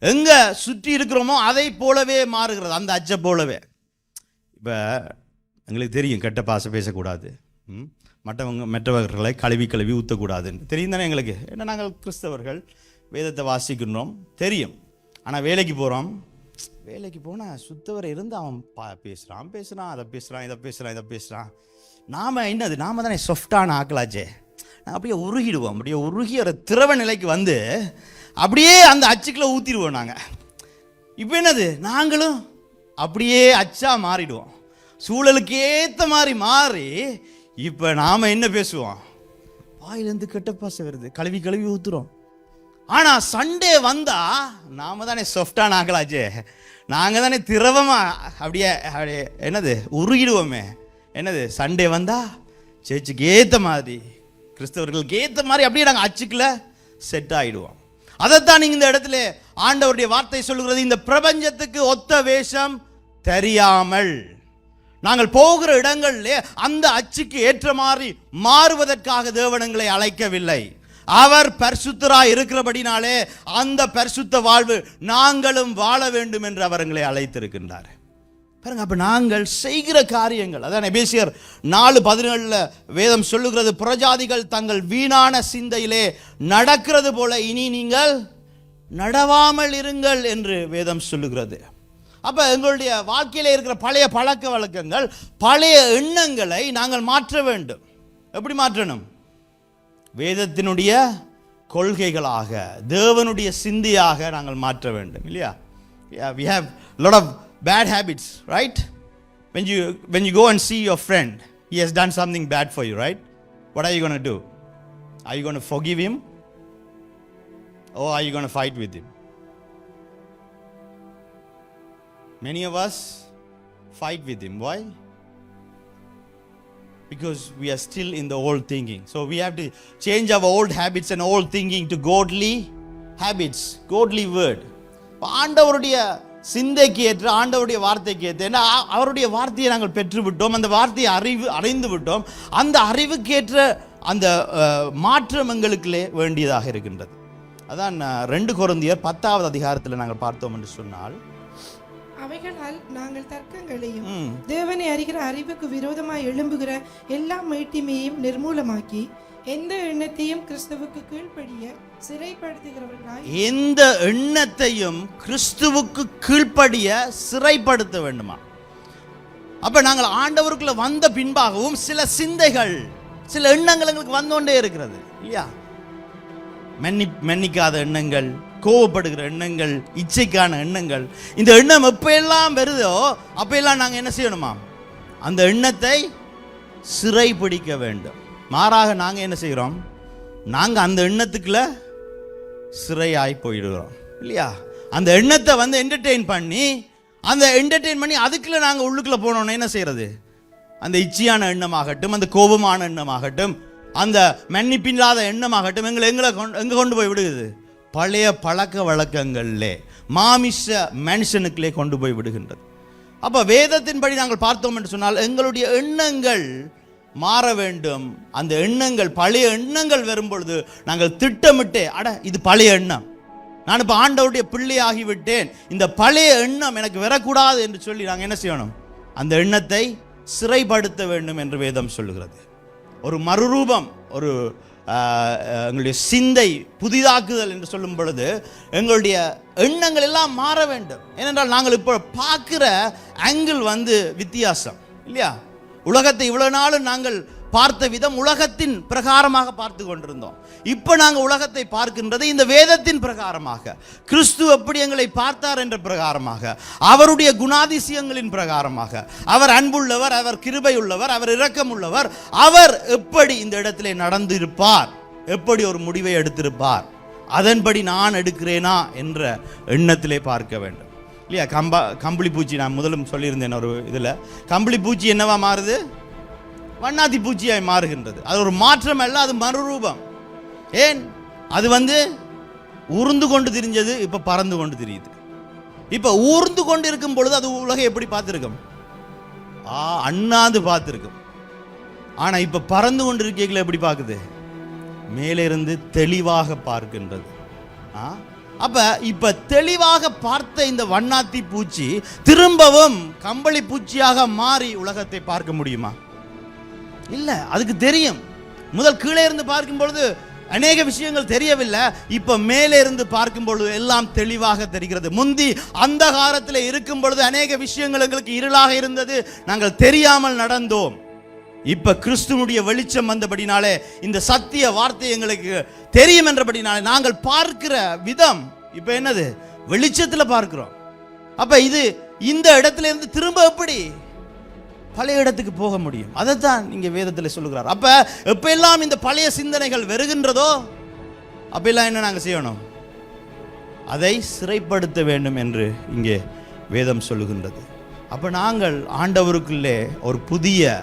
எங்கே சுற்றி இருக்கிறோமோ அதை போலவே மாறுகிறது, அந்த அச்சை போலவே. இப்போ எங்களுக்கு தெரியும் கெட்ட பாசை பேசக்கூடாது, மற்றவர்களை கழுவி ஊற்றக்கூடாதுன்னு தெரியும் தானே எங்களுக்கு. ஏன்னா நாங்கள் கிறிஸ்தவர்கள், வேதத்தை வாசிக்கிறோம் தெரியும். ஆனால் வேலைக்கு போனால் சுத்தவரை இருந்து அவன் பேசுகிறான் அதை பேசுகிறான். நாம தானே சாஃப்டான ஆக்கலாச்சே, நாங்கள் அப்படியே உருகிடுவோம். அப்படியே உருகி ஒரு திரவ நிலைக்கு வந்து அப்படியே அந்த அச்சுக்களை ஊற்றிடுவோம் நாங்கள். இப்போ என்னது, நாங்களும் அப்படியே அச்சா மாறிடுவோம், சூழலுக்கு ஏற்ற மாதிரி மாறி. இப்போ நாம் என்ன பேசுவோம், வாயிலேருந்து கெட்ட பாசை வருது, கழுவி ஊற்றுறோம். ஆனால் சண்டே வந்தால் நாம் தானே சாஃப்டான ஆக்கலாச்சே, நாங்கள் தானே திரவமாக அப்படியே என்னது உருகிடுவோமே. என்னது, சண்டே வந்தால் சேர்ச்சுக்கு ஏற்ற மாதிரி, கிறிஸ்தவர்களுக்கு ஏற்ற மாதிரி அப்படியே நாங்கள் அச்சுக்குள்ள செட் ஆகிடுவோம். அதைத்தான் நீங்கள் இந்த இடத்துல ஆண்டவருடைய வார்த்தை சொல்லுகிறது, இந்த பிரபஞ்சத்துக்கு ஒத்த வேஷம் தெரியாமல். நாங்கள் போகிற இடங்களிலே அந்த அச்சுக்கு ஏற்ற மாதிரி மாறுவதற்காக தேவனங்களை அழைக்கவில்லை. அவர் பரிசுத்தராய் இருக்கிறபடினாலே அந்த பரிசுத்த வாழ்வு நாங்களும் வாழ வேண்டும் என்று அவர் எங்களை அழைத்திருக்கின்றார். பாருங்க, அப்ப நாங்கள் செய்கிற காரியங்கள், அதான் எபேசியர் 4:17 வேதம் சொல்லுகிறது, புறஜாதிகள் தங்கள் வீணான சிந்தையிலே நடக்கிறது போல இனி நீங்கள் நடவாமல் இருங்கள் என்று வேதம் சொல்லுகிறது. அப்ப எங்களுடைய வாழ்க்கையில இருக்கிற பழைய பழக்க வழக்கங்கள், பழைய எண்ணங்களை நாங்கள் மாற்ற வேண்டும். எப்படி மாற்றணும்? வேதத்தினுடைய கொள்கைகளாக, தேவனுடைய சிந்தையாக நாங்கள் மாற்ற வேண்டும், இல்லையா? We have a lot of bad habits, right? When you go and see your friend, he has done something bad for you, right? What are you going to do? Are you going to forgive him, or are you going to fight with him? Many of us fight with him. Why? Because we are still in the old thinking. So we have to change our old habits and old thinking to godly habits, godly word. ஆண்டவருடைய சிந்தைக்கு ஏற்ற, ஆண்டவருடைய வார்த்தைக்கு ஏற்ற, ஏன்னா அவருடைய வார்த்தையை நாங்கள் பெற்று விட்டோம், அந்த வார்த்தையை அறிந்து விட்டோம். அந்த அறிவுக்கேற்ற அந்த மாற்றம் எங்களுக்குள்ளே வேண்டியதாக இருக்கின்றது. அதான் 2 கொரிந்தியர் 10வது அதிகாரத்தில் நாங்கள் பார்த்தோம் என்று சொன்னால், அவைகளால் நாங்கள் தர்க்கங்களையும் தேவனை அறிகிற அறிவுக்கு விரோதமாய் எழும்புகிற எல்லா மேட்டிமையையும் நிர்மூலமாக்கி எந்த எண்ணத்தையும் கிறிஸ்துவுக்கு கீழ்ப்படிய சிறைப்படுத்துகிறவர்களாய், எந்த எண்ணத்தையும் கிறிஸ்துவுக்கு கீழ்ப்படிய சிறைப்படுத்த வேண்டுமா? அப்ப நாங்கள் ஆண்டவருக்குள்ள வந்த பின்பாகவும் சில சிந்தைகள், சில எண்ணங்கள் எங்களுக்கு வந்தோண்டே இருக்கிறது, இல்லையா? மன்னிக்காத எண்ணங்கள், கோவப்படுகிற எண்ணங்கள், இச்சைக்கான எண்ணங்கள். இந்த எண்ணம் எப்பெல்லாம் வருதோ அப்பெல்லாம் நாங்கள் என்ன செய்யணுமா? அந்த எண்ணத்தை சிறைப்பிடிக்க வேண்டும். மாறாக நாங்கள் என்ன செய்கிறோம்? நாங்கள் அந்த எண்ணத்துக்குள்ள சிறையாய் போயிடுகிறோம், இல்லையா? அந்த எண்ணத்தை வந்து என்டர்டெயின் பண்ணி அதுக்குள்ள நாங்கள் உள்ளுக்குள்ள போனோம்னா என்ன செய்யறது? அந்த இச்சையான எண்ணமாகட்டும், அந்த கோபமான எண்ணமாகட்டும், அந்த மன்னிப்பில்லாத எண்ணமாகட்டும், எங்கே கொண்டு போய் விடுகிறது? பழைய பழக்க வழக்கங்களிலே, மாமிச மனுஷனுக்குள்ளே கொண்டு போய் விடுகின்றது. அப்போ வேதத்தின்படி நாங்கள் பார்த்தோம் என்று சொன்னால் எங்களுடைய எண்ணங்கள் மாற வேண்டும். அந்த எண்ணங்கள், பழைய எண்ணங்கள் வரும் பொழுது நாங்கள் திட்டமிட்டே, இது பழைய எண்ணம், நான் இப்போ ஆண்டவருடைய பிள்ளையாகிவிட்டேன், இந்த பழைய எண்ணம் எனக்கு வரக்கூடாது என்று சொல்லி நாங்கள் என்ன செய்யணும்? அந்த எண்ணத்தை சிறைப்படுத்த வேண்டும் என்று வேதம் சொல்லுகிறது. ஒரு மறுரூபம், ஒரு எங்களுடைய சிந்தை புதிதாக்குதல் என்று சொல்லும் பொழுது எங்களுடைய எண்ணங்கள் எல்லாம் மாற வேண்டும். ஏனென்றால் நாங்கள் இப்போ பார்க்கிற ஆங்கிள் வந்து வித்தியாசம், இல்லையா? உலகத்தை இவ்வளவு நாளும் நாங்கள் பார்த்த விதம் உலகத்தின் பிரகாரமாக பார்த்து கொண்டிருந்தோம். இப்போ நாங்கள் உலகத்தை பார்க்கின்றது இந்த வேதத்தின் பிரகாரமாக, கிறிஸ்து எப்படி எங்களை பார்த்தார் என்ற பிரகாரமாக, அவருடைய குணாதிசயங்களின் பிரகாரமாக. அவர் அன்புள்ளவர், அவர் கிருபை உள்ளவர், அவர் இரக்கம் உள்ளவர். அவர் எப்படி இந்த இடத்திலே நடந்திருப்பார், எப்படி ஒரு முடிவை எடுத்திருப்பார், அதன்படி நான் எடுக்கிறேனா என்ற எண்ணத்திலே பார்க்க வேண்டும், இல்லையா? கம்பளி பூச்சி, நான் முதலும் சொல்லியிருந்தேன் ஒரு இதில், கம்பளி பூச்சி என்னவா மாறுது? வண்ணாத்தி பூச்சியாய் மாறுகின்றது. அது ஒரு மாற்றம் அல்ல, அது மறுரூபம். ஏன்? அது வந்து ஊர்ந்து கொண்டு திரிஞ்சது, இப்போ பறந்து கொண்டு திரியுது. இப்போ ஊர்ந்து கொண்டு இருக்கும் பொழுது அது உலகை எப்படி பார்த்துருக்கும்? அண்ணாந்து பார்த்துருக்கும். ஆனால் இப்போ பறந்து கொண்டு இருக்கீங்களா எப்படி பார்க்குது? மேலே இருந்து தெளிவாக பார்க்கின்றது. அப்ப இப்ப தெளிவாக பார்த்த இந்த வண்ணாத்தி பூச்சி திரும்பவும் கம்பளி பூச்சியாக மாறி உலகத்தை பார்க்க முடியுமா? இல்ல. அதுக்கு தெரியும். முதல் கீழே இருந்து பார்க்கும் பொழுது அநேக விஷயங்கள் தெரியவில்லை. இப்ப மேலே இருந்து பார்க்கும் பொழுது எல்லாம் தெளிவாக தெரிகிறது. முந்தி அந்தகாரத்தில் இருக்கும் பொழுது அநேக விஷயங்கள் எங்களுக்கு இருளாக இருந்தது, நாங்கள் தெரியாமல் நடந்தோம். இப்ப கிறிஸ்துவனுடைய வெளிச்சம் வந்தபடினாலே, இந்த சத்திய வார்த்தை எங்களுக்கு தெரியும் என்றபடினாலே நாங்கள் பார்க்கிற விதம் இப்ப என்னது? வெளிச்சத்துல பார்க்கிறோம். அப்ப இது இந்த இடத்துல இருந்து திரும்ப எப்படி பழைய இடத்துக்கு போக முடியும்? அதைத்தான் இங்க வேதத்தில் சொல்லுகிறார். அப்ப எப்ப எல்லாம் இந்த பழைய சிந்தனைகள் வருகின்றதோ அப்ப எல்லாம் என்ன நாங்கள் செய்யணும்? அதை சிறைப்படுத்த வேண்டும் என்று இங்கே வேதம் சொல்லுகின்றது. அப்ப நாங்கள் ஆண்டவருக்குள்ளே ஒரு புதிய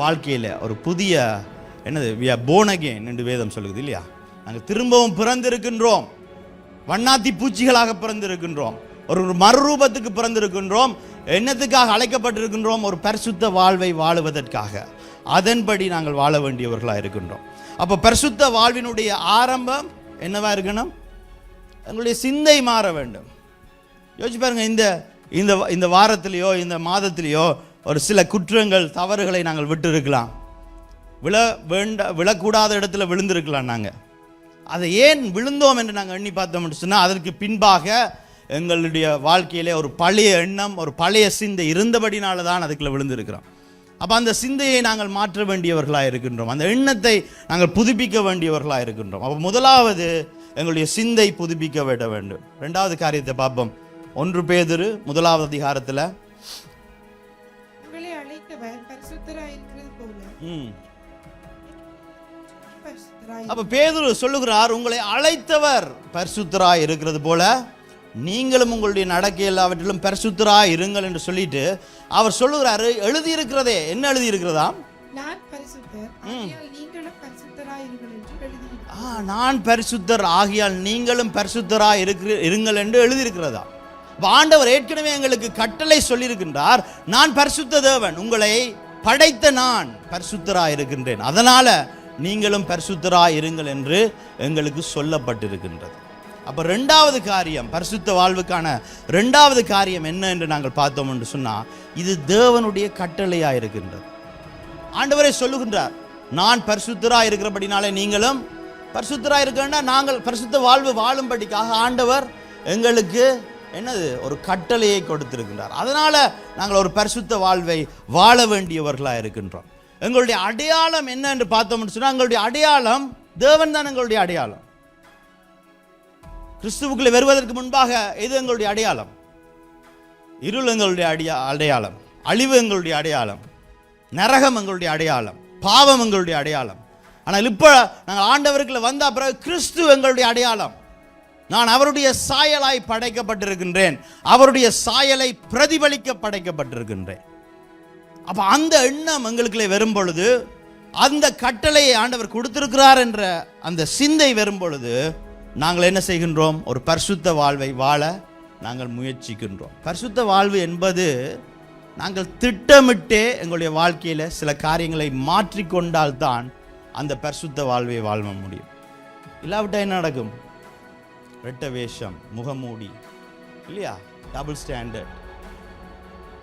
வாழ்க்கையில் ஒரு புதிய என்னது born again என்று வேதம் சொல்லுது இல்லையா? நாங்கள் திரும்பவும் பிறந்திருக்கின்றோம். வண்ணாத்தி பூச்சிகளாக பிறந்திருக்கின்றோம். ஒரு மறுரூபத்துக்கு பிறந்திருக்கின்றோம். என்னத்துக்காக அழைக்கப்பட்டிருக்கின்றோம்? ஒரு பரிசுத்த வாழ்வை வாழுவதற்காக. அதன்படி நாங்கள் வாழ வேண்டியவர்களாக இருக்கின்றோம். அப்போ பரிசுத்த வாழ்வினுடைய ஆரம்பம் என்னவா இருக்கணும்? எங்களுடைய சிந்தை மாற வேண்டும். யோசிச்சு பாருங்க, இந்த வாரத்திலேயோ இந்த மாதத்திலேயோ ஒரு சில குற்றங்கள் தவறுகளை நாங்கள் விட்டு இருக்கலாம். விழக்கூடாத இடத்துல விழுந்திருக்கலாம். நாங்கள் அதை ஏன் விழுந்தோம் என்று நாங்கள் எண்ணி பார்த்தோம்னு சொன்னால், அதற்கு பின்பாக எங்களுடைய வாழ்க்கையிலே ஒரு பழைய எண்ணம், ஒரு பழைய சிந்தை இருந்தபடினால தான் அதுக்குள்ள விழுந்திருக்கிறோம். அப்போ அந்த சிந்தையை நாங்கள் மாற்ற வேண்டியவர்களாக இருக்கின்றோம். அந்த எண்ணத்தை நாங்கள் புதுப்பிக்க வேண்டியவர்களாக இருக்கின்றோம். அப்போ முதலாவது எங்களுடைய சிந்தை புதுப்பிக்க விட வேண்டும். ரெண்டாவது காரியத்தை பார்ப்போம். 1 பேதுரு 1 அதிகாரத்தில் அப்ப பேதுரு சொல்லுகிறார், உங்களை அழைத்தவர் பரிசுத்தராய் இருக்கிறது போல நீங்களும் உங்களுடைய நடக்கை எல்லாவற்றிலும் பரிசுத்தராய் இருங்கள் என்று சொல்லிட்டு அவர் சொல்லுகிறாரு. எழுதி இருக்கிறதே என்ன எழுதி இருக்கிறதா? நான் பரிசுத்தர் ஆகியால் நீங்களும் பரிசுத்தராய் இருங்கள் என்று எழுதி இருக்கிறதா? ஆண்டவர் ஏற்கனவே எங்களுக்கு கட்டளை சொல்லியிருக்கின்றார். நான் பரிசுத்த தேவன், உங்களை படைத்த நான் பரிசுத்தராய் இருக்கின்றேன், அதனால நீங்களும் பரிசுத்தராய் இருங்கள் என்று எங்களுக்கு சொல்லப்பட்டிருக்கின்றது. அப்ப ரெண்டாவது காரியம், பரிசுத்த வாழ்வுக்கான ரெண்டாவது காரியம் என்ன என்று நாங்கள் பார்த்தோம் என்று சொன்னால், இது தேவனுடைய கட்டளையாக இருக்கின்றது. ஆண்டவரே சொல்லுகின்றார், நான் பரிசுத்தராய் இருக்கிறபடினாலே நீங்களும் பரிசுத்தராய் இருக்க. நாங்கள் பரிசுத்த வாழ்வு வாழும்படிக்காக ஆண்டவர் எங்களுக்கு என்னது ஒரு கட்டளையை கொடுத்திருக்கின்றார். அதனால நாங்கள் ஒரு பரிசுத்த வாழ்வை வாழ வேண்டியவர்களாக இருக்கின்றோம். எங்களுடைய அடையாளம் என்ன என்று பார்த்தோம்னு சொன்னால், எங்களுடைய அடையாளம் தேவன் தான். எங்களுடைய அடையாளம் கிறிஸ்துவுக்குள்ளே வருவதற்கு முன்பாக எது எங்களுடைய அடையாளம்? இருள் எங்களுடைய அடையாளம், அழிவு எங்களுடைய அடையாளம், நரகம் எங்களுடைய அடையாளம், பாவம் எங்களுடைய அடையாளம். ஆனால் இப்போ நாங்கள் ஆண்டவருக்குள்ள வந்த பிறகு கிறிஸ்து எங்களுடைய அடையாளம். நான் அவருடைய சாயலாய் படைக்கப்பட்டிருக்கின்றேன், அவருடைய சாயலை பிரதிபலிக்க படைக்கப்பட்டிருக்கின்றேன். அப்ப அந்த எண்ணம் எங்களுக்குள்ளே வரும் பொழுது, அந்த கட்டளையை ஆண்டவர் கொடுத்திருக்கிறார் என்ற அந்த சிந்தை வரும் பொழுது நாங்கள் என்ன செய்கின்றோம்? ஒரு பரிசுத்த வாழ்வை வாழ நாங்கள் முயற்சிக்கின்றோம். பரிசுத்த வாழ்வு என்பது நாங்கள் திட்டமிட்டே எங்களுடைய வாழ்க்கையில் சில காரியங்களை மாற்றிக்கொண்டால்தான் அந்த பரிசுத்த வாழ்வை வாழ முடியும். இல்லாவிட்டால் என்ன நடக்கும்? ரெட்ட வேஷம், முகமூடி இல்லையா, டபுள் ஸ்டாண்டர்ட்,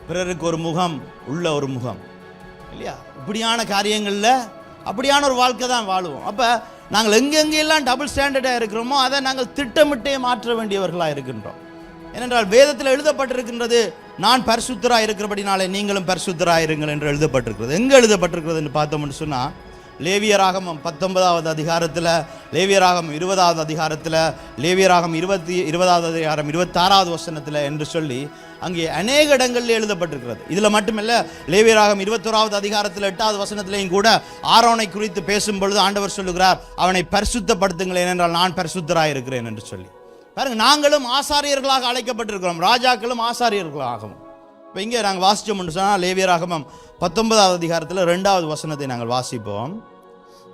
பிறருக்கு ஒரு முகம் உள்ள ஒரு முகம் இல்லையா, இப்படியான காரியங்களில் அப்படியான ஒரு வாழ்க்கை தான் வாழுவோம். அப்போ நாங்கள் எங்கெங்கெல்லாம் டபுள் ஸ்டாண்டர்டாக இருக்கிறோமோ அதை நாங்கள் திட்டமிட்டே மாற்ற வேண்டியவர்களாக இருக்கின்றோம். ஏனென்றால் வேதத்தில் எழுதப்பட்டிருக்கின்றது, நான் பரிசுத்தராக இருக்கிறபடினாலே நீங்களும் பரிசுத்தராக இருங்கள் என்று எழுதப்பட்டிருக்கிறது. எங்கே எழுதப்பட்டிருக்கிறது என்று பார்த்தோம்னு சொன்னால், லேவியராகமம் 19வது அதிகாரத்தில், லேவியராகமம் 20வது அதிகாரத்தில், லேவியராகமம் 20வது அதிகாரம் 26வது வசனத்தில் என்று சொல்லி அங்கே அநேக இடங்களில் எழுதப்பட்டிருக்கிறது. இதில் மட்டுமல்ல, லேவியராகமம் 21வது அதிகாரத்தில் 8வது வசனத்திலையும் கூட ஆரோனை குறித்து பேசும் பொழுது ஆண்டவர் சொல்லுகிறார், அவனை பரிசுத்தப்படுத்துங்கள் ஏனென்றால் நான் பரிசுத்தராக இருக்கிறேன் என்று சொல்லி. பாருங்க, நாங்களும் ஆசாரியர்களாக அழைக்கப்பட்டிருக்கிறோம், ராஜாக்களும் ஆசாரியர்களாகவும். இப்போ இங்கே நாங்கள் வாசித்தோம்னு சொன்னால், லேவியராகமம் 19வது அதிகாரத்தில் 2வது வசனத்தை நாங்கள் வாசிப்போம்.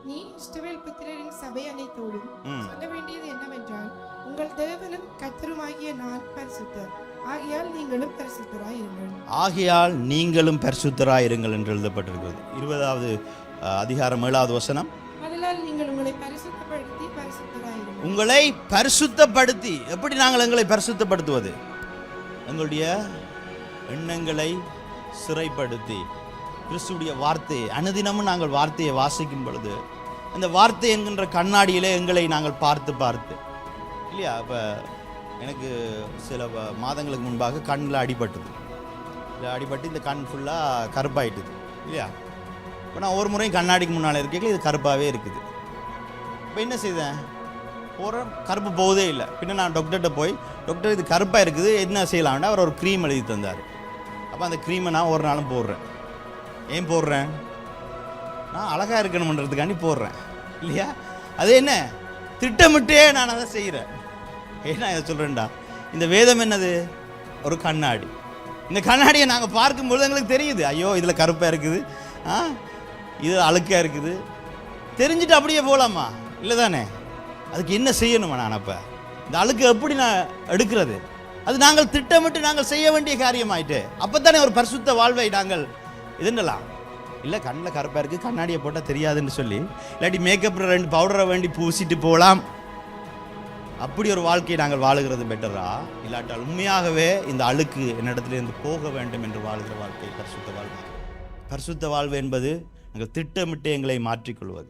நீ இஸ்ரவேல் புத்திரரின் சபை அனைத்தோடும் சொல்ல வேண்டியது என்னவென்றால், உங்கள் தேவனும் கர்த்தருமாகிய நான் பரிசுத்தர் ஆகையால் நீங்களும் பரிசுத்தராய் இருங்கள். ஆகையால் நீங்களும் பரிசுத்தராய் இருங்கள் என்று எழுதப்பட்டிருக்கிறது. 20வது அதிகாரம் 7வது வசனம். அதனால் நீங்கள் உங்களை பரிசுத்தப்படுத்தி பரிசுத்தராய் இருங்கள். உங்களை பரிசுத்தப்படுத்தி. எப்படி நாங்கள் எங்களை பரிசுத்தப்படுத்துவது? எங்களுடைய எண்ணங்களை சிறைப்படுத்தி கிறிஸ்துடைய வார்த்தையை அனுதினமும் நாங்கள் வார்த்தையை வாசிக்கும் பொழுது அந்த வார்த்தை என்கின்ற கண்ணாடியிலே எங்களை நாங்கள் பார்த்து இல்லையா. இப்போ எனக்கு சில மாதங்களுக்கு முன்பாக கண்ணில் அடிபட்டுது. அடிபட்டு இந்த கண் ஃபுல்லாக கருப்பாயிட்டுது இல்லையா. இப்போ நான் ஒரு முறையும் கண்ணாடிக்கு முன்னால் இருக்கீங்களா, இது கருப்பாகவே இருக்குது. இப்போ என்ன செய்தேன், போகிறேன், கருப்பு போவதே இல்லை. பின்ன நான் டாக்டர்கிட்ட போய், டாக்டர் இது கருப்பாக இருக்குது, என்ன செய்யலாம்னா அவர் ஒரு க்ரீம் எழுதி தந்தார். அப்போ அந்த க்ரீமை நான் ஒரு நாளும் போடுறேன். ஏன் போடுறேன்? நான் அழகாக இருக்கணுன்றதுக்காண்டி போடுறேன் இல்லையா. அது என்ன, திட்டமிட்டே நான் அதை செய்கிறேன். ஏன்னா இதை சொல்கிறேன்டா, இந்த வேதம் என்னது, ஒரு கண்ணாடி. இந்த கண்ணாடியை நாங்கள் பார்க்கும்பொழுது எங்களுக்கு தெரியுது, ஐயோ இதில் கருப்பாக இருக்குது, இது அழுக்காக இருக்குது, தெரிஞ்சுட்டு அப்படியே போகலாமா? இல்லை தானே. அதுக்கு என்ன செய்யணுமா? நான் அப்போ இந்த அழுக்கு எப்படி நான் எடுக்கிறது? அது நாங்கள் திட்டமிட்டு நாங்கள் செய்ய வேண்டிய காரியமாயிட்டு. அப்போ தானே ஒரு பரிசுத்த வாழ்வை நாங்கள் இதுன்னலாம். இல்லை கண்ணில் கருப்பாக இருக்குது, கண்ணாடியை போட்டால் தெரியாதுன்னு சொல்லி, இல்லாட்டி மேக்கப் 2 பவுடரை வேண்டி பூசிட்டு போகலாம். அப்படி ஒரு வாழ்க்கையை நாங்கள் வாழுகிறது பெட்டரா? இல்லாட்டால் உண்மையாகவே இந்த அழுக்கு என்னிடத்துலேருந்து போக வேண்டும் என்று வாழ்கிற வாழ்க்கை பரிசுத்த வாழ்வு. பரிசுத்த வாழ்வு என்பது நாங்கள் திட்டமிட்டு எங்களை மாற்றிக்கொள்வது.